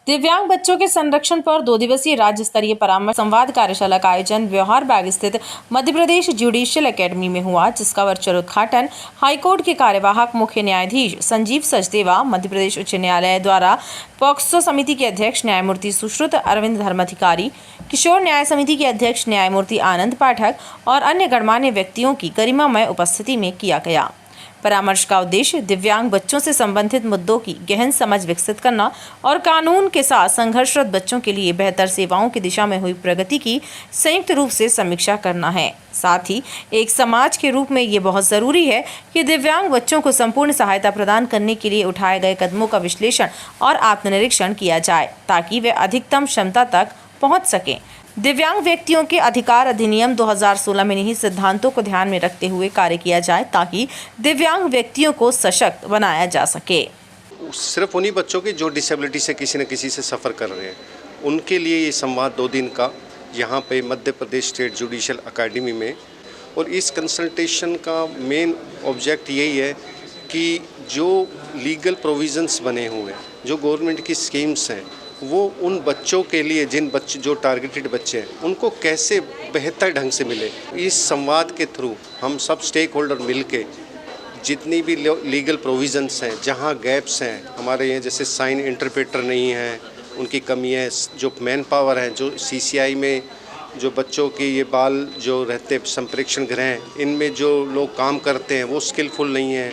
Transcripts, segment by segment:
दिव्यांग बच्चों के संरक्षण पर 2 दिवसीय राज्य स्तरीय परामर्श संवाद कार्यशाला का आयोजन व्यवहार बाग स्थित मध्य प्रदेश जुडिशियल एकेडमी में हुआ, जिसका वर्चुअल उद्घाटन हाईकोर्ट के कार्यवाहक मुख्य न्यायाधीश संजीव सचदेवा, मध्य प्रदेश उच्च न्यायालय द्वारा पॉक्सो समिति के अध्यक्ष न्यायमूर्ति सुश्रुत अरविंद धर्माधिकारी, किशोर न्याय समिति के अध्यक्ष न्यायमूर्ति आनंद पाठक और अन्य गणमान्य व्यक्तियों की गरिमामय उपस्थिति में किया गया। परामर्श का उद्देश्य दिव्यांग बच्चों से संबंधित मुद्दों की गहन समझ विकसित करना और कानून के साथ संघर्षरत बच्चों के लिए बेहतर सेवाओं की दिशा में हुई प्रगति की संयुक्त रूप से समीक्षा करना है। साथ ही एक समाज के रूप में ये बहुत ज़रूरी है कि दिव्यांग बच्चों को संपूर्ण सहायता प्रदान करने के लिए उठाए गए कदमों का विश्लेषण और आत्मनिरीक्षण किया जाए, ताकि वे अधिकतम क्षमता तक पहुँच सकें। दिव्यांग व्यक्तियों के अधिकार अधिनियम 2016 में निहित सिद्धांतों को ध्यान में रखते हुए कार्य किया जाए, ताकि दिव्यांग व्यक्तियों को सशक्त बनाया जा सके। सिर्फ उन्हीं बच्चों की जो डिसेबिलिटी से किसी न किसी से सफ़र कर रहे हैं, उनके लिए ये संवाद 2 दिन का यहाँ पे Madhya Pradesh state judicial academy में। और इस कंसल्टेशन का मेन ऑब्जेक्ट यही है कि जो लीगल प्रोविज़न्स बने हुए हैं, जो गवर्नमेंट की स्कीम्स हैं, वो उन बच्चों के लिए जो टारगेटेड बच्चे हैं, उनको कैसे बेहतर ढंग से मिले। इस संवाद के थ्रू हम सब स्टेक होल्डर मिलके जितनी भी लीगल प्रोविज़न्स हैं, जहां गैप्स हैं हमारे यहाँ, जैसे साइन इंटरप्रेटर नहीं है, उनकी कमी है, जो मैन पावर है, जो CCI में जो बच्चों के ये बाल जो रहते संप्रेक्षण गृह, इनमें जो लोग काम करते हैं वो स्किलफुल नहीं है,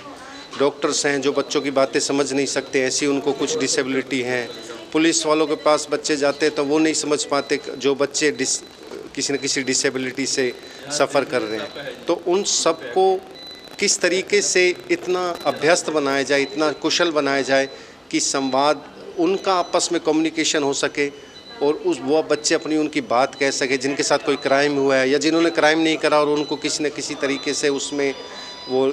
डॉक्टर्स हैं जो बच्चों की बातें समझ नहीं सकते, ऐसी उनको कुछ डिसेबिलिटी हैं, पुलिस वालों के पास बच्चे जाते हैं तो वो नहीं समझ पाते जो बच्चे किसी न किसी डिसेबिलिटी से सफ़र कर रहे हैं। तो उन सबको किस तरीके से इतना अभ्यस्त बनाया जाए, इतना कुशल बनाया जाए कि संवाद उनका आपस में कम्युनिकेशन हो सके और वो बच्चे अपनी उनकी बात कह सके, जिनके साथ कोई क्राइम हुआ है या जिन्होंने क्राइम नहीं करा और उनको किसी न किसी तरीके से उसमें वो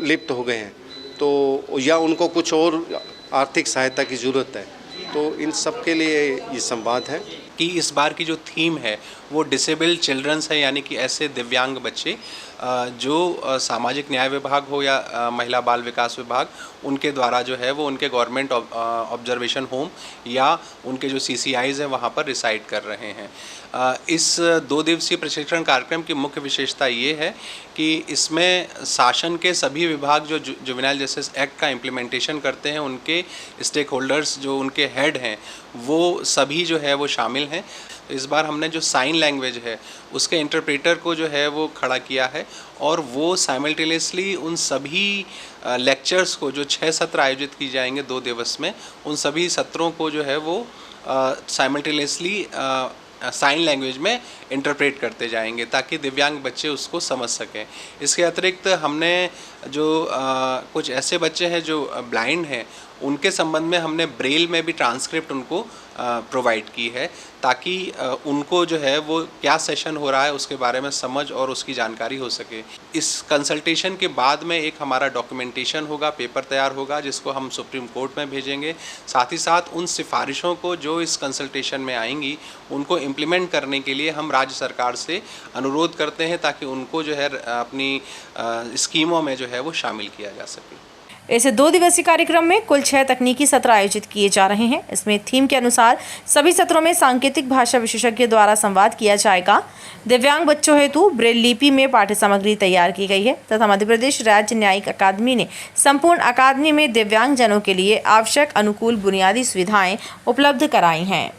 लिप्त हो गए हैं, तो या उनको कुछ और आर्थिक सहायता की ज़रूरत है। तो इन सब के लिए ये संवाद है कि इस बार की जो थीम है वो डिसेबल्ड चिल्ड्रंस है, यानी कि ऐसे दिव्यांग बच्चे जो सामाजिक न्याय विभाग हो या महिला बाल विकास विभाग, उनके द्वारा जो है वो उनके गवर्नमेंट ऑब्जर्वेशन होम या उनके जो CCIs हैं वहाँ पर रिसाइड कर रहे हैं। इस 2 दिवसीय प्रशिक्षण कार्यक्रम की मुख्य विशेषता ये है कि इसमें शासन के सभी विभाग जो जुवेनाइल जस्टिस एक्ट का इम्प्लीमेंटेशन करते हैं, उनके स्टेक होल्डर्स जो उनके हेड हैं वो सभी जो है वो शामिल हैं। इस बार हमने जो साइन लैंग्वेज है उसके इंटरप्रेटर को जो है वो खड़ा किया है और वो साइमल्टेनियसली उन सभी लेक्चर्स को, जो 6 सत्र आयोजित की जाएंगे 2 दिवस में, उन सभी सत्रों को जो है वो साइमल्टेनियसली साइन लैंग्वेज में इंटरप्रेट करते जाएंगे ताकि दिव्यांग बच्चे उसको समझ सकें। इसके अतिरिक्त हमने जो कुछ ऐसे बच्चे हैं जो ब्लाइंड हैं, उनके संबंध में हमने ब्रेल में भी ट्रांसक्रिप्ट उनको प्रोवाइड की है, ताकि उनको जो है वो क्या सेशन हो रहा है उसके बारे में समझ और उसकी जानकारी हो सके। इस कंसल्टेशन के बाद में एक हमारा डॉक्यूमेंटेशन होगा, पेपर तैयार होगा, जिसको हम सुप्रीम कोर्ट में भेजेंगे। साथ ही साथ उन सिफारिशों को जो इस कंसल्टेशन में आएंगी उनको इम्प्लीमेंट करने के लिए हम राज्य सरकार से अनुरोध करते हैं, ताकि उनको जो है अपनी स्कीमों में जो है वो शामिल किया जा सके। इस 2 दिवसीय कार्यक्रम में कुल 6 तकनीकी सत्र आयोजित किए जा रहे हैं। इसमें थीम के अनुसार सभी सत्रों में सांकेतिक भाषा विशेषज्ञ द्वारा संवाद किया जाएगा। दिव्यांग बच्चों हेतु ब्रेल लिपि में पाठ्य सामग्री तैयार की गई है तथा मध्य प्रदेश राज्य न्यायिक अकादमी ने संपूर्ण अकादमी में दिव्यांग जनों के लिए आवश्यक अनुकूल बुनियादी सुविधाएं उपलब्ध कराई हैं।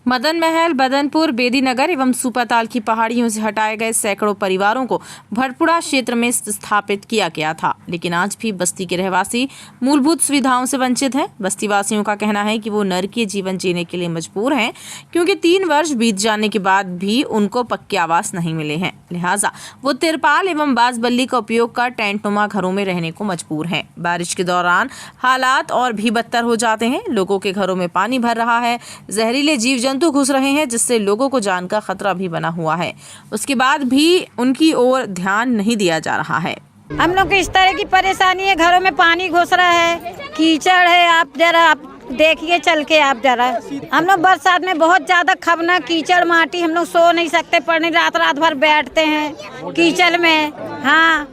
मदन महल, बदनपुर, बेदीनगर एवं सुपाताल की पहाड़ियों से हटाए गए सैकड़ों परिवारों को भटपुरा क्षेत्र में स्थापित किया गया था, लेकिन आज भी बस्ती के रहवासी मूलभूत सुविधाओं से वंचित हैं। बस्ती वासियों का कहना है कि वो नरकीय जीवन जीने के लिए मजबूर हैं, क्योंकि 3 वर्ष बीत जाने के बाद भी उनको पक्के आवास नहीं मिले हैं। लिहाजा वो तिरपाल एवं बांस बल्ली का उपयोग कर टेंटनुमा घरों में रहने को मजबूर हैं। बारिश के दौरान हालात और भी बदतर हो जाते हैं। लोगों के घरों में पानी भर रहा है, जहरीले जीव जंतु घुस रहे हैं, जिससे लोगों को जान का खतरा भी बना हुआ है। उसके बाद भी उनकी ओर ध्यान नहीं दिया जा रहा है। हम लोग को इस तरह की परेशानी है, घरों में पानी घुस रहा है, कीचड़ है। आप देखिए चल के आप जरा, हम लोग बरसात में बहुत ज्यादा खबना कीचड़ माटी, हम लोग सो नहीं सकते, पढ़ने रात भर बैठते हैं कीचड़ में। हाँ,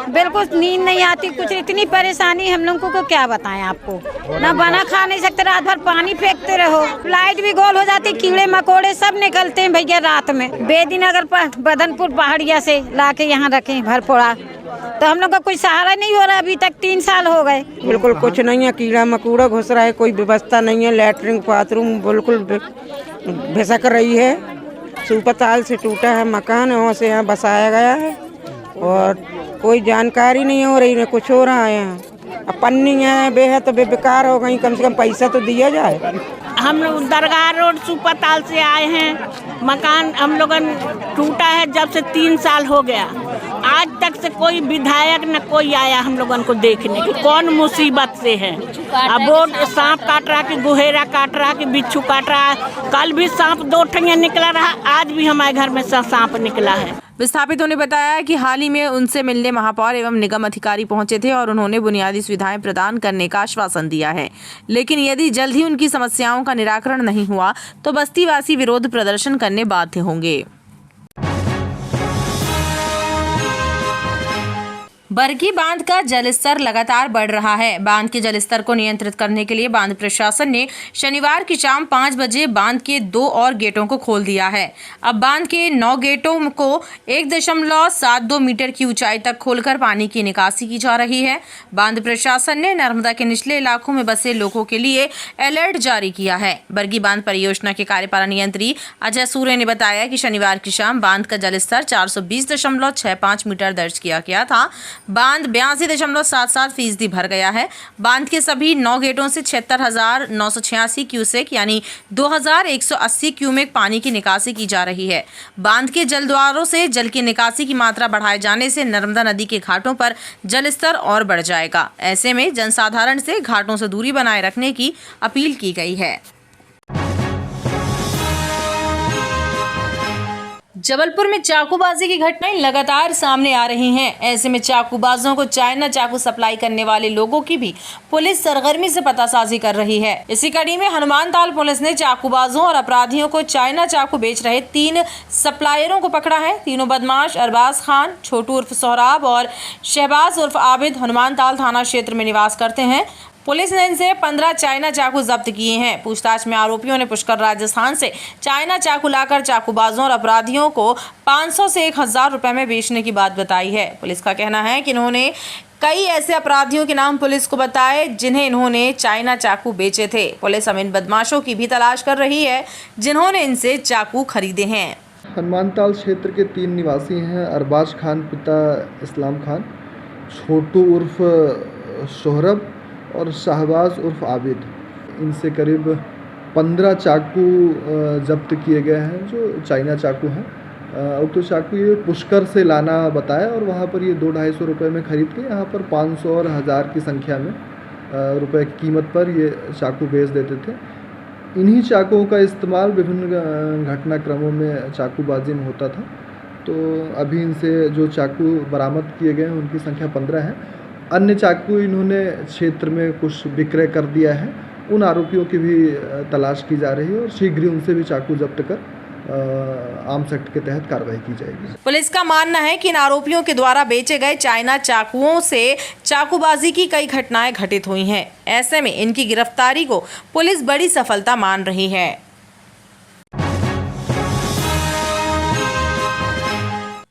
बिल्कुल नींद नहीं आती, कुछ इतनी परेशानी हम लोगों को क्या बताएं आपको। ना बना खा नहीं सकते, रात भर पानी फेंकते रहो, लाइट भी गोल हो जाती, कीड़े मकोड़े सब निकलते हैं भैया रात में। बेदिन अगर बदनपुर पहाड़िया से लाके यहाँ रखे भरपोड़ा तो हम लोग का कोई सहारा नहीं हो रहा। अभी तक 3 साल हो गए, बिल्कुल कुछ नहीं है, कीड़ा मकोड़ा घुस रहा है, कोई व्यवस्था नहीं है, लैटरिन बाथरूम बिल्कुल भिसक रही है। सुपताल से टूटा है मकान, वहाँ से यहाँ बसाया गया है और कोई जानकारी नहीं हो रही, कुछ हो रहा है यहाँ। अब पन्नी है बेहद बेकार हो गई, कम से कम पैसा तो दिया जाए। हम लोग दरगाह रोड सुपताल से आए हैं, मकान हम लोगन टूटा है जब से 3 साल हो गया। आज तक से कोई विधायक न कोई आया हम लोगन को देखने की कौन मुसीबत से है। अब वो सांप काट रहा कि गुहेरा काट रहा कि बिच्छू काट रहा। कल भी सांप 2 ठंगिया निकला रहा, आज भी हमारे घर में सांप निकला है। विस्थापितों ने बताया कि हाल ही में उनसे मिलने महापौर एवं निगम अधिकारी पहुंचे थे और उन्होंने बुनियादी सुविधाएं प्रदान करने का आश्वासन दिया है, लेकिन यदि जल्द ही उनकी समस्याओं का निराकरण नहीं हुआ तो बस्तीवासी विरोध प्रदर्शन करने बाध्य होंगे। बरगी बांध का जलस्तर लगातार बढ़ रहा है। बांध के जलस्तर को नियंत्रित करने के लिए बांध प्रशासन ने शनिवार की शाम 5 बजे बांध के 2 और गेटों को खोल दिया है। अब बांध के 9 गेटों को 1.72 मीटर की ऊंचाई तक खोलकर पानी की निकासी की जा रही है। बांध प्रशासन ने नर्मदा के निचले इलाकों में बसे लोगों के लिए अलर्ट जारी किया है। बरगी बांध परियोजना के कार्यपालन यंत्री अजय सूर्य ने बताया कि शनिवार की शाम बांध का जलस्तर 420.65 मीटर दर्ज किया गया था। बांध 82.77% भर गया है। बांध के सभी 9 गेटों से 76,986 क्यूसेक यानी 2,180 क्यूमेक पानी की निकासी की जा रही है। बांध के जलद्वारों से जल की निकासी की मात्रा बढ़ाए जाने से नर्मदा नदी के घाटों पर जलस्तर और बढ़ जाएगा। ऐसे में जनसाधारण से घाटों से दूरी बनाए रखने की अपील की गई है। जबलपुर में चाकूबाजी की घटनाएं लगातार सामने आ रही हैं। ऐसे में चाकूबाजों को चाइना चाकू सप्लाई करने वाले लोगों की भी पुलिस सरगर्मी से पतासाजी कर रही है। इसी कड़ी में हनुमानताल पुलिस ने चाकूबाजों और अपराधियों को चाइना चाकू बेच रहे 3 सप्लायरों को पकड़ा है। तीनों बदमाश अरबाज खान, छोटू उर्फ सोहराब और शहबाज उर्फ आबिद हनुमानताल थाना क्षेत्र में निवास करते हैं। पुलिस ने इनसे 15 चाइना चाकू जब्त किए हैं। पूछताछ में आरोपियों ने पुष्कर राजस्थान से चाइना चाकू लाकर चाकूबाजों और अपराधियों को 500 से 1,000 रुपए में बेचने की बात बताई है। पुलिस का कहना है कि इन्होंने कई ऐसे अपराधियों के नाम पुलिस को बताए जिन्हें इन्होंने चाइना चाकू बेचे थे। पुलिस अब इन बदमाशों की भी तलाश कर रही है जिन्होंने इनसे चाकू खरीदे हैं। हनुमानताल क्षेत्र के 3 निवासी हैं अरबाज खान पिता इस्लाम खान, छोटू उर्फ सोहरब और शहबाज उर्फ आबिद। इनसे करीब 15 चाकू जब्त किए गए हैं जो चाइना चाकू हैं। तो चाकू ये पुष्कर से लाना बताया और वहाँ पर ये 200-250 रुपये में ख़रीद के यहाँ पर 500 और 1000 की संख्या में रुपए की कीमत पर ये चाकू बेच देते थे। इन्हीं चाकुओं का इस्तेमाल विभिन्न घटनाक्रमों में चाकूबाजी में होता था। तो अभी इनसे जो चाकू बरामद किए गए हैं उनकी संख्या 15 है। अन्य चाकू इन्होंने क्षेत्र में कुछ विक्रय कर दिया है। उन आरोपियों की भी तलाश की जा रही है और शीघ्र ही उनसे भी चाकू जब्त कर आर्म्स एक्ट के तहत कार्रवाई की जाएगी। पुलिस का मानना है कि इन आरोपियों के द्वारा बेचे गए चाइना चाकुओं से चाकूबाजी की कई घटनाएं घटित हुई हैं। ऐसे में इनकी गिरफ्तारी को पुलिस बड़ी सफलता मान रही है।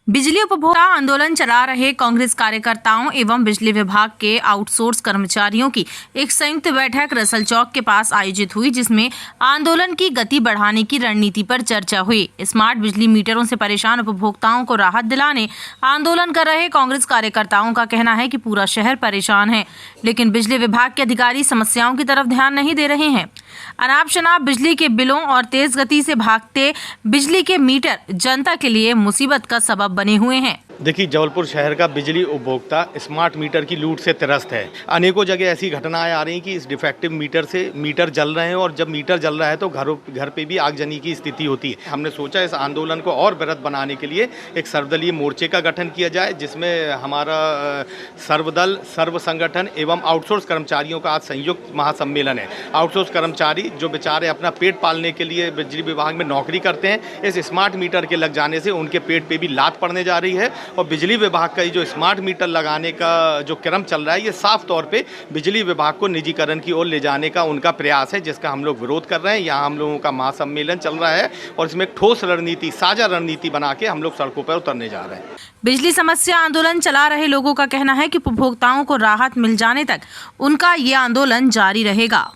बिजली उपभोक्ता आंदोलन चला रहे कांग्रेस कार्यकर्ताओं एवं बिजली विभाग के आउटसोर्स कर्मचारियों की एक संयुक्त बैठक रसल चौक के पास आयोजित हुई, जिसमें आंदोलन की गति बढ़ाने की रणनीति पर चर्चा हुई। स्मार्ट बिजली मीटरों से परेशान उपभोक्ताओं को राहत दिलाने आंदोलन कर रहे कांग्रेस कार्यकर्ताओं का कहना है कि पूरा शहर परेशान है, लेकिन बिजली विभाग के अधिकारी समस्याओं की तरफ ध्यान नहीं दे रहे हैं। अनाप शनाप बिजली के बिलों और तेज गति से भागते बिजली के मीटर जनता के लिए मुसीबत का सबब बने हुए हैं। देखिए, जबलपुर शहर का बिजली उपभोक्ता स्मार्ट मीटर की लूट से त्रस्त है। अनेकों जगह ऐसी घटनाएं आ रही हैं कि इस डिफेक्टिव मीटर से मीटर जल रहे हैं और जब मीटर जल रहा है तो घर पे भी आगजनी की स्थिति होती है। हमने सोचा इस आंदोलन को और वृहद बनाने के लिए एक सर्वदलीय मोर्चे का गठन किया जाए, जिसमें हमारा सर्वदल, सर्व संगठन एवं आउटसोर्स कर्मचारियों का आज संयुक्त महासम्मेलन है। आउटसोर्स कर्मचारी जो बेचारे अपना पेट पालने के लिए बिजली विभाग में नौकरी करते हैं, इस स्मार्ट मीटर के लग जाने से उनके पेट पे भी लात पड़ने जा रही है और बिजली विभाग का जो स्मार्ट मीटर लगाने का जो क्रम चल रहा है, ये साफ तौर पे बिजली विभाग को निजीकरण की ओर ले जाने का उनका प्रयास है, जिसका हम लोग विरोध कर रहे हैं। यहाँ हम लोगों का महासम्मेलन चल रहा है और इसमें एक ठोस रणनीति, साझा रणनीति बना के हम लोग सड़कों पर उतरने जा रहे हैं। बिजली समस्या आंदोलन चला रहे लोगों का कहना है कि उपभोक्ताओं को राहत मिल जाने तक उनका ये आंदोलन जारी रहेगा।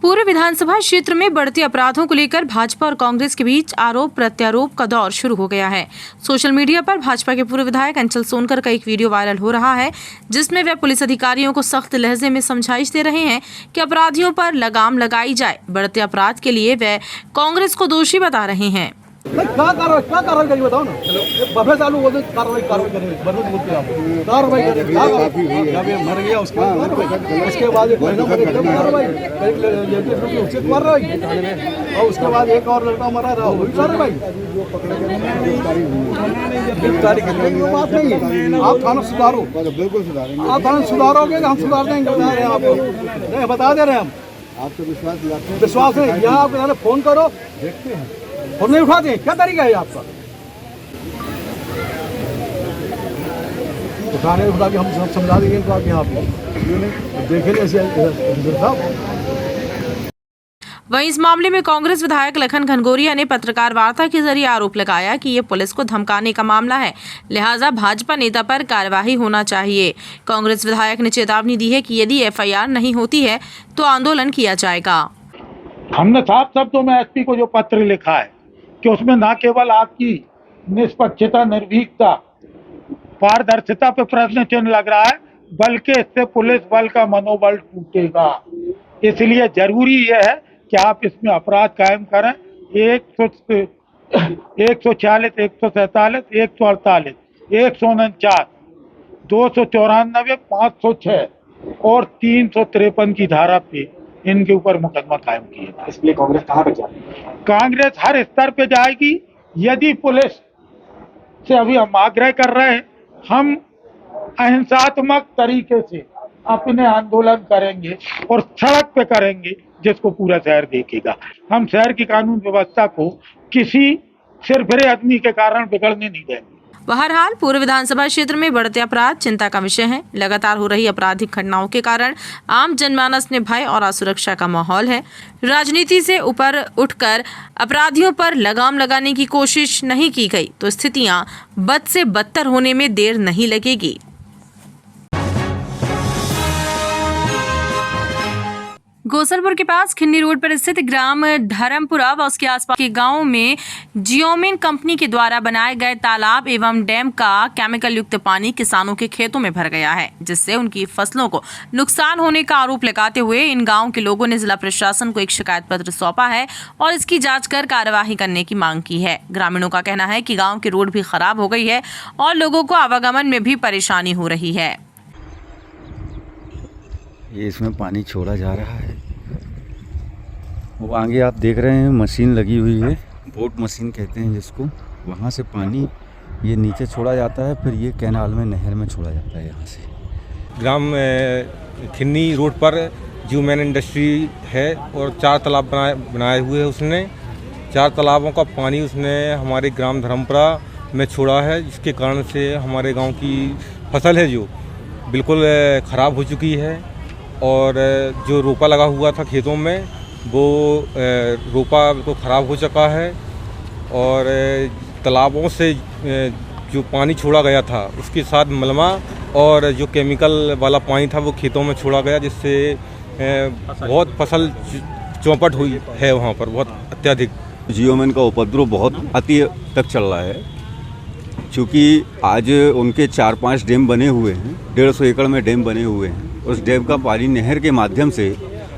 पूरे विधानसभा क्षेत्र में बढ़ते अपराधों को लेकर भाजपा और कांग्रेस के बीच आरोप प्रत्यारोप का दौर शुरू हो गया है। सोशल मीडिया पर भाजपा के पूर्व विधायक अंचल सोनकर का एक वीडियो वायरल हो रहा है, जिसमें वे पुलिस अधिकारियों को सख्त लहजे में समझाइश दे रहे हैं कि अपराधियों पर लगाम लगाई जाए। बढ़ते अपराध के लिए वे कांग्रेस को दोषी बता रहे हैं। क्या कार्रवाई करिए बताओ ना। बफे चालू हो गए, कार्रवाई करेंगे, कार्रवाई करेंगे। मर गया उसके बाद और उसके बाद एक और लड़का मरा रहा, वही कार्रवाई। बात नहीं है, आप थाना सुधारो, बिल्कुल सुधारेंगे। आप थाना सुधारोगे, हम सुधार देंगे, बता रहे हैं आपको, बता दे रहे हैं हम। आपको विश्वास है, यहाँ आप फोन करो, देखते हैं, फोन नहीं उठाते हैं, क्या तरीका है आपका? उठाने उठा के हम समझा देंगे इनको आप यहाँ पे देखे ऐसे। वहीं इस मामले में कांग्रेस विधायक लखन घनघोरिया ने पत्रकार वार्ता के जरिए आरोप लगाया कि ये पुलिस को धमकाने का मामला है, लिहाजा भाजपा नेता पर कार्यवाही होना चाहिए। कांग्रेस विधायक ने चेतावनी दी है कि यदि एफआईआर नहीं होती है तो आंदोलन किया जाएगा। हमने साफ शब्दों में एसपी को जो पत्र लिखा है कि उसमें न केवल आपकी निष्पक्षता, निर्भीकता, पारदर्शिता पे प्रश्न चिन्ह लग रहा है, बल्कि इससे पुलिस बल का मनोबल टूटेगा। इसलिए जरूरी यह है कि आप इसमें अपराध कायम करें। 140, 147, 147, 148, 149, 294, 506 और 353 की धारा पे इनके ऊपर मुकदमा कायम किया। इसलिए कांग्रेस कहाँ पर जाएगी? कांग्रेस हर स्तर पे जाएगी। यदि पुलिस से अभी हम आग्रह कर रहे हैं, हम अहिंसात्मक तरीके से अपने आंदोलन करेंगे और सड़क पे करेंगे, जिसको पूरा शहर देखेगा। हम शहर की कानून व्यवस्था को किसी सिरफिरे आदमी के कारण बिगड़ने नहीं देंगे। बहरहाल पूर्व विधानसभा क्षेत्र में बढ़ते अपराध चिंता का विषय है। लगातार हो रही आपराधिक घटनाओं के कारण आम जनमानस में भय और असुरक्षा का माहौल है। राजनीति से ऊपर उठकर अपराधियों पर लगाम लगाने की कोशिश नहीं की गई तो स्थितियां बद से बदतर होने में देर नहीं लगेगी। गोसलपुर के पास खिन्नी रोड पर स्थित ग्राम धर्मपुरा व उसके आसपास के गांवों में जियोमिन कंपनी के द्वारा बनाए गए तालाब एवं डैम का केमिकल युक्त पानी किसानों के खेतों में भर गया है, जिससे उनकी फसलों को नुकसान होने का आरोप लगाते हुए इन गांवों के लोगों ने जिला प्रशासन को एक शिकायत पत्र सौंपा है और इसकी जाँच कर कार्यवाही करने की मांग की है। ग्रामीणों का कहना है कि गाँव की रोड भी खराब हो गई है और लोगों को आवागमन में भी परेशानी हो रही है। ये इसमें पानी छोड़ा जा रहा है। वो आगे आप देख रहे हैं मशीन लगी हुई है, बोट मशीन कहते हैं जिसको। वहाँ से पानी ये नीचे छोड़ा जाता है, फिर ये कैनाल में, नहर में छोड़ा जाता है। यहाँ से ग्राम खिन्नी रोड पर जियोमिन इंडस्ट्री है और 4 तालाब बनाए हुए हैं उसने। 4 तालाबों का पानी उसने हमारे ग्राम धर्मपुरा में छोड़ा है, जिसके कारण से हमारे गाँव की फसल है जो बिल्कुल ख़राब हो चुकी है और जो रोपा लगा हुआ था खेतों में वो रोपा बिल्कुल ख़राब हो चुका है और तालाबों से जो पानी छोड़ा गया था उसके साथ मलमा और जो केमिकल वाला पानी था वो खेतों में छोड़ा गया, जिससे बहुत फसल चौपट हुई है वहाँ पर बहुत अत्यधिक। जियोमिन का उपद्रव बहुत अति तक चल रहा है, क्योंकि आज उनके 4-5 डैम बने हुए हैं, 150 एकड़ में डैम बने हुए हैं। उस डैम का पानी नहर के माध्यम से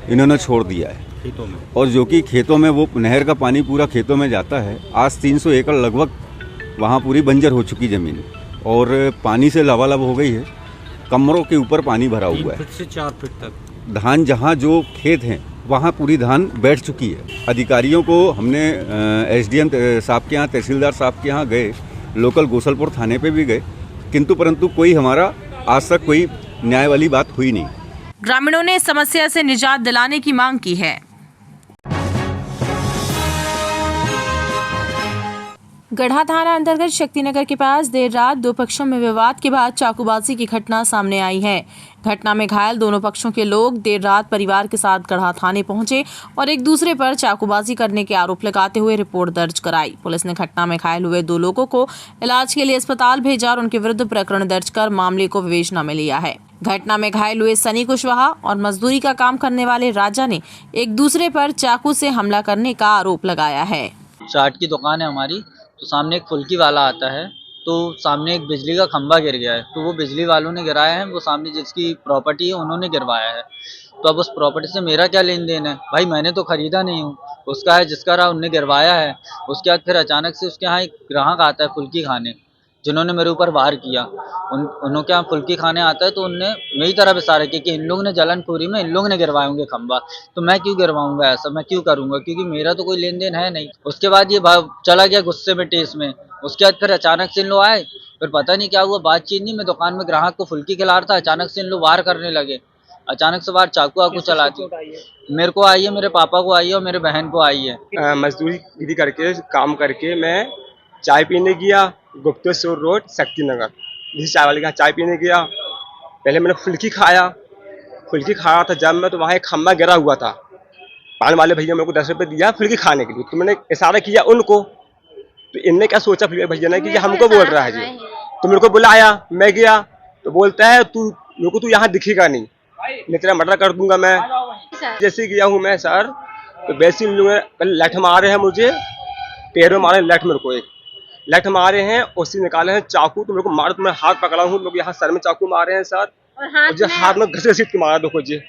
इन्होंने छोड़ दिया है खेतों में, और जो कि खेतों में वो नहर का पानी पूरा खेतों में जाता है। आज 300 एकड़ लगभग वहाँ पूरी बंजर हो चुकी ज़मीन और पानी से लबालब हो गई है। कमरों के ऊपर पानी भरा हुआ है, 3 फीट से 4 फीट तक। धान जहाँ जो खेत हैं वहाँ पूरी धान बैठ चुकी है। अधिकारियों को हमने SDM साहब के यहाँ, तहसीलदार साहब के यहाँ गए, लोकल गोसलपुर थाने पे भी गए, किंतु परंतु कोई हमारा आज तक कोई न्याय वाली बात हुई नहीं। ग्रामीणों ने इस समस्या से निजात दिलाने की मांग की है। गढ़ा थाना अंतर्गत शक्तिनगर के पास देर रात दो पक्षों में विवाद के बाद चाकूबाजी की घटना सामने आई है। घटना में घायल दोनों पक्षों के लोग देर रात परिवार के साथ गढ़ा थाने पहुंचे और एक दूसरे पर चाकूबाजी करने के आरोप लगाते हुए रिपोर्ट दर्ज कराई। पुलिस ने घटना में घायल हुए दो लोगों को इलाज के लिए अस्पताल भेजा और उनके विरुद्ध प्रकरण दर्ज कर मामले को विवेचना में लिया है। घटना में घायल हुए सनी कुशवाहा और मजदूरी का काम करने वाले राजा ने एक दूसरे पर चाकू से हमला करने का आरोप लगाया है। चाट की दुकान है हमारी, तो सामने एक फुल्की वाला आता है, तो सामने एक बिजली का खंभा गिर गया है, तो वो बिजली वालों ने गिराया है, वो सामने जिसकी प्रॉपर्टी है उन्होंने गिरवाया है। तो अब उस प्रॉपर्टी से मेरा क्या लेन देन है भाई, मैंने तो खरीदा नहीं हूँ, उसका है जिसका रहा उनने गिरवाया है। उसके बाद फिर अचानक से उसके यहाँ एक ग्राहक आता है फुल्की खाने, जिन्होंने मेरे ऊपर वार किया। उनके यहाँ फुल्की खाने आता है तो उनने मेरी तरफ इशारा किया कि इन लोगों ने जलनपुरी में इन लोगों ने गिरवाए होंगे खंबा, तो मैं क्यों गिरवाऊंगा, ऐसा मैं क्यों करूंगा, क्योंकि मेरा तो कोई लेन देन है नहीं। उसके बाद ये भाव चला गया गुस्से में टेस में। उसके बाद फिर अचानक से इन लोग आए, फिर पता नहीं क्या हुआ, बातचीत नहीं, मैं दुकान में ग्राहक को फुल्की खिला रहा था, अचानक से इन लोग वार करने लगे। अचानक से वार चाकू वाकू चला दी, मेरे को आई है, मेरे पापा को आई है और मेरे बहन को आई है। मजदूरी करके काम करके मैं चाय पीने गया गुप्तेश्वर रोड शक्तिनगर, जिस चाय वाले के यहाँ चाय पीने गया। पहले मैंने फुल्की खाया था जब मैं, तो वहाँ एक खम्बा गिरा हुआ था। पान वाले भैया मेरे को 10 रुपये दिया फुल्की खाने के लिए, तो मैंने इशारा किया उनको, तो इनने क्या सोचा भैया ने कि ये हमको बोल रहा है जी, तो मेरे को बुलाया, मैं गया तो बोलता है मेरे को तू यहाँ दिखेगा नहीं, मैं तेरा मर्डर कर दूंगा मैं। जैसे गया हूँ मैं सर, तो वैसे इन लोगों ने लठ मारे हैं मुझे, पैरों मारे लठ, मेरे को एक लठ मारे हैं, उसी निकाले हैं चाकू, तो मेरे को मार, तो मैं हाथ पकड़ा हूँ, लोग यहाँ सर में चाकू मारे हैं सर, और जो हाथ में घस सीट के मारा, देखो जी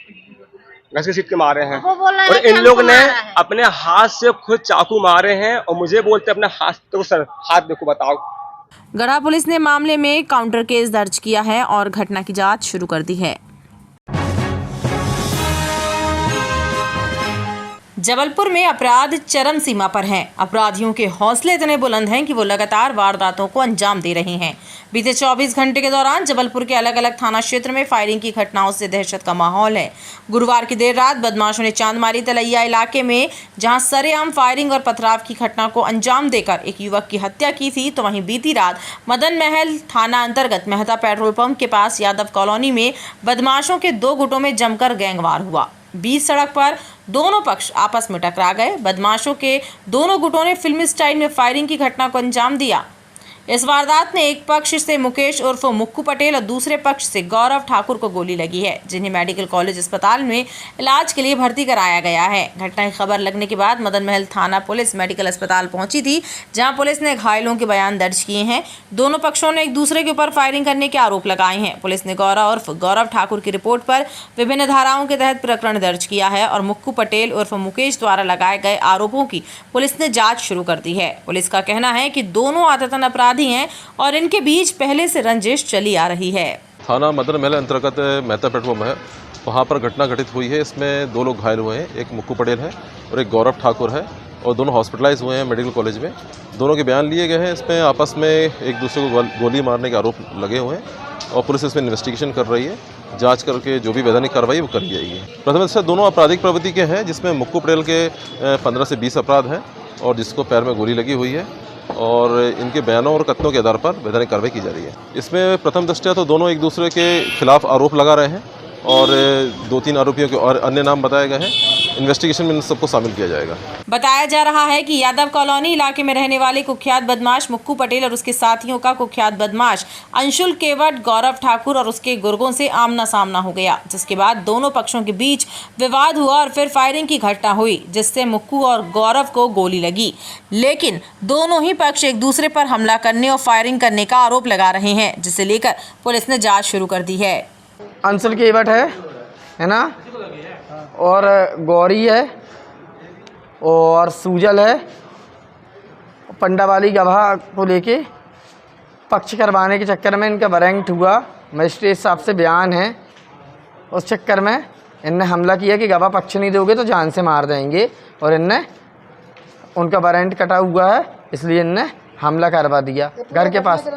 घस सीट के मारे हैं। और इन लोग ने अपने हाथ से खुद चाकू मारे हैं और मुझे बोलते अपने हाथ, तो सर हाथ देखो बताओ। गढ़ा पुलिस ने मामले में काउंटर केस दर्ज किया है और घटना की जांच शुरू कर दी है। जबलपुर में अपराध चरम सीमा पर है। अपराधियों के हौसले इतने बुलंद हैं कि वो लगातार वारदातों को अंजाम दे रहे हैं। बीते 24 घंटे के दौरान जबलपुर के अलग अलग थाना क्षेत्र में फायरिंग की घटनाओं से दहशत का माहौल है। गुरुवार की देर रात बदमाशों ने चांदमारी तलैया इलाके में जहां सरेआम फायरिंग और पथराव की घटना को अंजाम देकर एक युवक की हत्या की थी, तो वहीं बीती रात मदन महल थाना अंतर्गत मेहता पेट्रोल पंप के पास यादव कॉलोनी में बदमाशों के 2 गुटों में जमकर गैंगवार हुआ। बीच सड़क पर दोनों पक्ष आपस में टकरा गए। बदमाशों के दोनों गुटों ने फिल्मी स्टाइल में फायरिंग की घटना को अंजाम दिया। इस वारदात में एक पक्ष से मुकेश उर्फ मुक्कू पटेल और दूसरे पक्ष से गौरव ठाकुर को गोली लगी है, जिन्हें मेडिकल कॉलेज अस्पताल में इलाज के लिए भर्ती कराया गया है। घटना की खबर लगने के बाद मदन महल थाना पुलिस मेडिकल अस्पताल पहुंची थी, जहां पुलिस ने घायलों के बयान दर्ज किए हैं। दोनों पक्षों ने एक दूसरे के ऊपर फायरिंग करने के आरोप लगाए हैं। पुलिस ने गौरव उर्फ गौरव ठाकुर की रिपोर्ट पर विभिन्न धाराओं के तहत प्रकरण दर्ज किया है और मुक्कू पटेल उर्फ मुकेश द्वारा लगाए गए आरोपों की पुलिस ने जाँच शुरू कर दी है। पुलिस का कहना है कि दोनों आततन अपराधी हैं और इनके बीच पहले से रंजिश चली आ रही है। थाना मदन महल अंतर्गत मेहता पेट्रोल पंप है, वहाँ पर घटना घटित हुई है। इसमें 2 लोग घायल हुए हैं, एक मुक्कू पटेल है और एक गौरव ठाकुर है, और दोनों हॉस्पिटलाइज हुए हैं मेडिकल कॉलेज में। दोनों के बयान लिए गए हैं। इसमें आपस में एक दूसरे को गोली मारने के आरोप लगे हुए हैं और पुलिस इसमें इन्वेस्टिगेशन कर रही है। जांच करके जो भी वैधानिक कार्रवाई वो करी जाएगी। प्रथम दृष्टया दोनों आपराधिक प्रवृत्ति के हैं, जिसमें मुक्कू पटेल के 15 से 20 अपराध हैं और जिसको पैर में गोली लगी हुई है, और इनके बयानों और कथनों के आधार पर वैधानिक कार्रवाई की जा रही है। इसमें प्रथम दृष्टया तो दोनों एक दूसरे के खिलाफ आरोप लगा रहे हैं और 2-3 आरोपियों के और अन्य नाम बताए गए हैं। इन्वेस्टिगेशन में इन सबको शामिल किया जाएगा। बताया जा रहा है कि यादव कॉलोनी इलाके में रहने वाले कुख्यात बदमाश मुक्कू पटेल और उसके साथियों का कुख्यात बदमाश अंशुल केवट गौरव ठाकुर और उसके गुर्गों से आमना सामना हो गया, जिसके बाद दोनों पक्षों के बीच विवाद हुआ और फिर फायरिंग की घटना हुई, जिससे मुक्कू और गौरव को गोली लगी। लेकिन दोनों ही पक्ष एक दूसरे पर हमला करने और फायरिंग करने का आरोप लगा रहे हैं, जिसे लेकर पुलिस ने जाँच शुरू कर दी है। अंशुल केवट है ना, और गौरी है और सूजल है। पंडा वाली गवाह को लेके पक्ष करवाने के चक्कर में इनका वारंट हुआ, मजिस्ट्रेट साहब से बयान है, उस चक्कर में इनने हमला किया कि गवाह पक्ष नहीं दोगे तो जान से मार देंगे, और इनने उनका वारंट कटा हुआ है, इसलिए इनने हमला करवा दिया। घर के पास,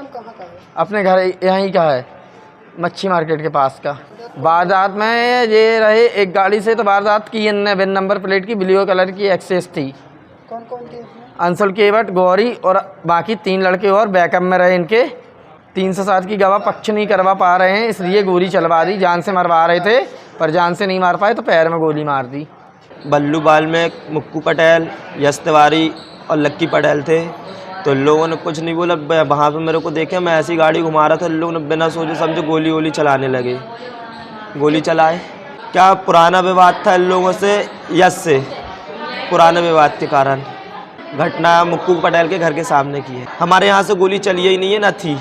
अपने घर यहीं का है, मच्छी मार्केट के पास का। वारदात में ये रहे एक गाड़ी से, तो वारदात की इनने बिन नंबर प्लेट की ब्लू कलर की एक्सेस थी। कौन कौन थी उसमें? अंशुल केवट, गौरी और बाकी 3 लड़के और बैकअप में रहे। इनके 307 की गवाह पक्ष नहीं करवा पा रहे हैं, इसलिए गोली चलवा दी। जान से मरवा रहे थे पर जान से नहीं मार पाए तो पैर में गोली मार दी। बल्लू बाल में मुक्कू पटेल, यश तिवारी और लक्की पटेल थे। तो लोगों ने कुछ नहीं बोला, वहाँ पे मेरे को देखे, मैं ऐसी गाड़ी घुमा रहा था, लोग ने बिना सोचे समझे गोली वोली चलाने लगे। गोली चलाए, क्या पुराना विवाद था इन लोगों से, यश से पुराने विवाद के कारण घटना मुक्कू पटेल के घर के सामने की है। हमारे यहाँ से गोली चली ही नहीं है, न थी।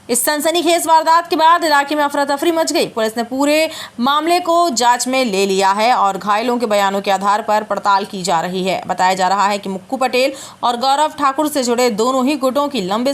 इस सनसनीखेज वारदात के बाद इलाके में अफरा तफरी मच गई। पुलिस ने पूरे मामले को जांच में ले लिया है और घायलों के बयानों के आधार पर पड़ताल की जा रही है। बताया जा रहा है कि मुक्कू पटेल और गौरव ठाकुर से जुड़े दोनों ही गुटों की लंबे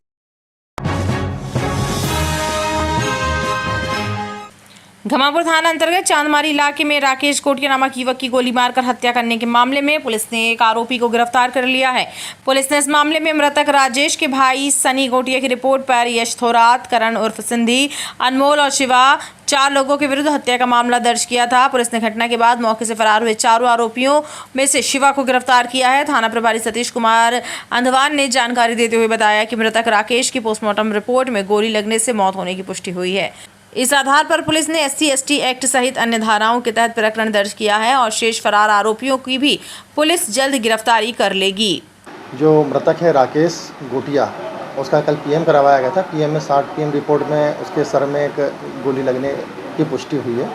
घमापुर थाना अंतर्गत चांदमारी इलाके में राकेश कोटिया नामक युवक की गोली मारकर हत्या करने के मामले में पुलिस ने एक आरोपी को गिरफ्तार कर लिया है। पुलिस ने इस मामले में मृतक राजेश के भाई सनी कोटिया की रिपोर्ट पर यश थोरात, करण उर्फ सिंधी, अनमोल और शिवा 4 लोगों के विरुद्ध हत्या का मामला दर्ज किया था। पुलिस ने घटना के बाद मौके से फरार हुए 4 आरोपियों में से शिवा को गिरफ्तार किया है। थाना प्रभारी सतीश कुमार अंधवान ने जानकारी देते हुए बताया कि मृतक राकेश की पोस्टमार्टम रिपोर्ट में गोली लगने से मौत होने की पुष्टि हुई है। इस आधार पर पुलिस ने SC/ST एक्ट सहित अन्य धाराओं के तहत प्रकरण दर्ज किया है और शेष फरार आरोपियों की भी पुलिस जल्द गिरफ्तारी कर लेगी। जो मृतक है राकेश गोटिया, उसका कल PM करवाया गया था। PM में 60 PM रिपोर्ट में उसके सर में एक गोली लगने की पुष्टि हुई है।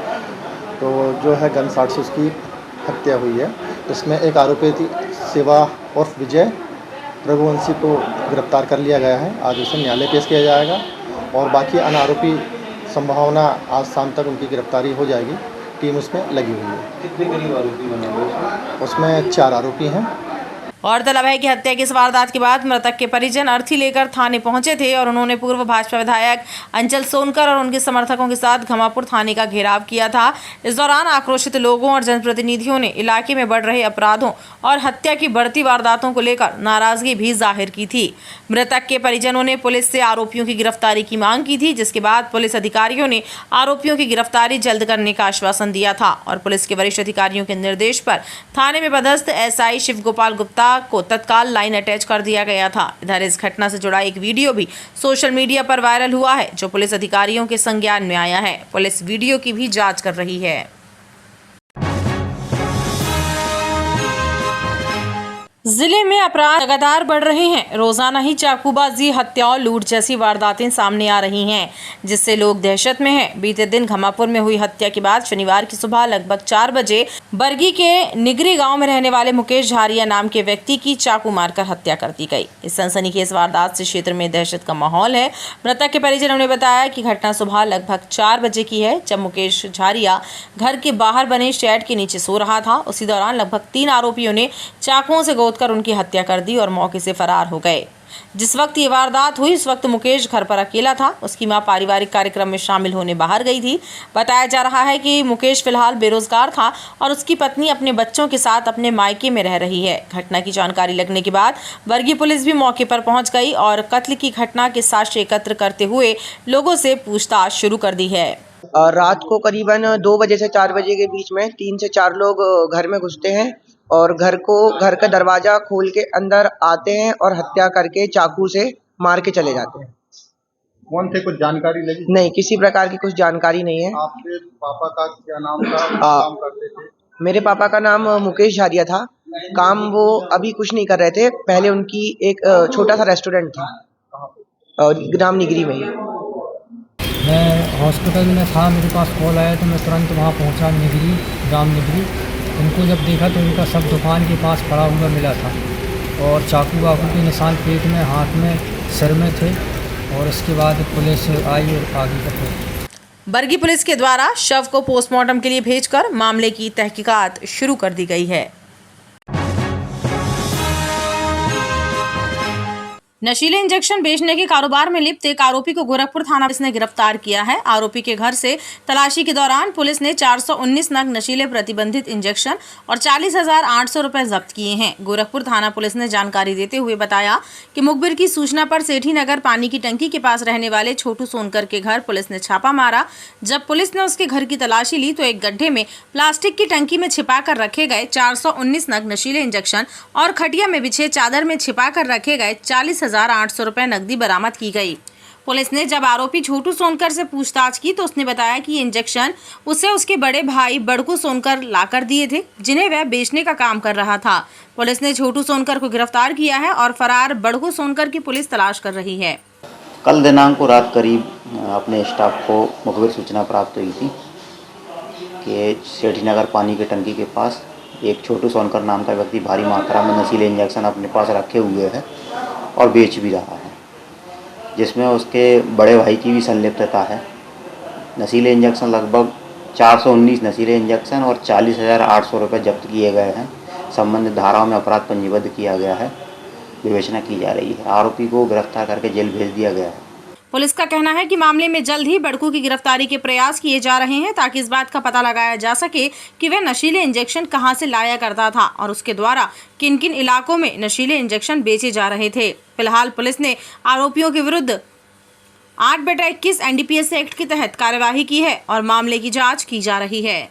तो जो है गन शॉट से उसकी हत्या हुई है। इसमें एक आरोपी थी शिवा उर्फ विजय रघुवंशी को गिरफ्तार कर लिया गया है। आज उसे न्यायालय पेश किया जाएगा और बाकी अन्य आरोपी संभावना आज शाम तक उनकी गिरफ्तारी हो जाएगी। टीम उसमें लगी हुई है। कितने करीब आरोपी बने हुए? उसमें 4 आरोपी हैं। गौरतलब है कि हत्या की इस वारदात के बाद मृतक के परिजन अर्थी लेकर थाने पहुंचे थे और उन्होंने पूर्व भाजपा विधायक अंचल सोनकर और उनके समर्थकों के साथ घमापुर थाने का घेराव किया था। इस दौरान आक्रोशित लोगों और जनप्रतिनिधियों ने इलाके में बढ़ रहे अपराधों और हत्या की बढ़ती वारदातों को लेकर नाराजगी भी जाहिर की थी। मृतक के परिजनों ने पुलिस से आरोपियों की गिरफ्तारी की मांग की थी, जिसके बाद पुलिस अधिकारियों ने आरोपियों की गिरफ्तारी जल्द करने का आश्वासन दिया था और पुलिस के वरिष्ठ अधिकारियों के निर्देश पर थाने में पदस्थ SI शिव गोपाल गुप्ता को तत्काल लाइन अटैच कर दिया गया था। इधर इस घटना से जुड़ा एक वीडियो भी सोशल मीडिया पर वायरल हुआ है, जो पुलिस अधिकारियों के संज्ञान में आया है। पुलिस वीडियो की भी जांच कर रही है। जिले में अपराध लगातार बढ़ रहे हैं। रोजाना ही चाकूबाजी, हत्या और लूट जैसी वारदातें सामने आ रही हैं, जिससे लोग दहशत में हैं। बीते दिन घमापुर में हुई हत्या के बाद शनिवार की सुबह लगभग 4 बजे बरगी के निगरी गांव में रहने वाले मुकेश झारिया नाम के व्यक्ति की चाकू मारकर हत्या कर दी गई। इस सनसनीखेज वारदात से क्षेत्र में दहशत का माहौल है। मृतक के परिजनों ने बताया कि घटना सुबह लगभग 4 बजे की है, जब मुकेश झारिया घर के बाहर बने शेड के नीचे सो रहा था। उसी दौरान लगभग 3 आरोपियों ने चाकुओं से कर उनकी हत्या कर दी और मौके से फरार हो गए। जिस वक्त ये वारदात हुई उस वक्त मुकेश घर पर अकेला था। उसकी मां पारिवारिक कार्यक्रम में शामिल होने बाहर गई थी। बताया जा रहा है कि मुकेश फिलहाल बेरोजगार था और उसकी पत्नी अपने बच्चों के साथ अपने मायके में रह रही है। घटना की जानकारी लगने के बाद बरगी पुलिस भी मौके पर पहुंच गई और कत्ल की घटना के साक्ष्य एकत्र करते हुए लोगों से पूछताछ शुरू कर दी है। रात को करीबन 2 बजे से 4 बजे के बीच में 3 से 4 लोग घर में घुसते हैं और घर का दरवाजा खोल के अंदर आते हैं और हत्या करके चाकू से मार के चले जाते हैं। कौन थे, कुछ जानकारी लगी? नहीं, किसी प्रकार की कुछ जानकारी नहीं है। आपके पापा का क्या नाम था, काम करते थे? मेरे पापा का नाम मुकेश झारिया था। काम वो अभी कुछ नहीं कर रहे थे, पहले उनकी एक छोटा सा रेस्टोरेंट था ग्राम निगरी में ही। मैं हॉस्पिटल में था, मेरे पास कॉल आया तो मैं तुरंत वहाँ पहुँचा, निगरी, ग्राम निगरी। उनको जब देखा तो उनका सब दुकान के पास पड़ा हुआ मिला था और चाकू वाकू के निशान पेट में, हाथ में, सिर में थे और इसके बाद पुलिस आई और आगे का बरगी पुलिस के द्वारा शव को पोस्टमार्टम के लिए भेजकर मामले की तहकीकात शुरू कर दी गई है। नशीले इंजेक्शन बेचने के कारोबार में लिप्त एक आरोपी को गोरखपुर थाना पुलिस ने गिरफ्तार किया है। आरोपी के घर से तलाशी के दौरान पुलिस ने 419 नग नशीले प्रतिबंधित इंजेक्शन और 40,800 रुपए जब्त किए हैं। गोरखपुर थाना पुलिस ने जानकारी देते हुए बताया कि मुखबिर की सूचना पर सेठी नगर पानी की टंकी के पास रहने वाले छोटू सोनकर के घर पुलिस ने छापा मारा। जब पुलिस ने उसके घर की तलाशी ली तो एक गड्ढे में प्लास्टिक की टंकी में छिपा कर रखे गए 419 नग नशीले इंजेक्शन और खटिया में बिछे चादर में छिपा कर रखे गए 40,800 रुपए नकदी बरामद की गई। पुलिस ने जब आरोपी छोटू सोनकर से पूछताछ की तो उसने बताया कि ये इंजेक्शन उसे उसके बड़े भाई बड़कू सोनकर लाकर दिए थे, जिन्हें वह बेचने का काम कर रहा था। पुलिस ने छोटू सोनकर को गिरफ्तार किया है और फरार बड़कू सोनकर की पुलिस तलाश कर रही है। कल दिनांक को रात करीब अपने स्टाफ को मुखबिर सूचना प्राप्त हुई थी कि सेठी नगर पानी की टंकी के पास एक छोटू सोनकर नाम का व्यक्ति भारी मात्रा में नशीले इंजेक्शन अपने पास रखे हुए है और बेच भी रहा है, जिसमें उसके बड़े भाई की भी संलिप्तता है। नशीले इंजेक्शन लगभग 419 नशीले इंजेक्शन और 40,800 रुपये जब्त किए गए हैं। संबंधित धाराओं में अपराध पंजीबद्ध किया गया है, विवेचना की जा रही है। आरोपी को गिरफ्तार करके जेल भेज दिया गया है। पुलिस का कहना है कि मामले में जल्द ही बड़कू की गिरफ्तारी के प्रयास किए जा रहे हैं ताकि इस बात का पता लगाया जा सके कि वह नशीले इंजेक्शन कहां से लाया करता था और उसके द्वारा किन किन इलाकों में नशीले इंजेक्शन बेचे जा रहे थे। फिलहाल पुलिस ने आरोपियों के विरुद्ध 8/21 NDPS एक्ट के तहत कार्यवाही की है और मामले की जाँच की जा रही है।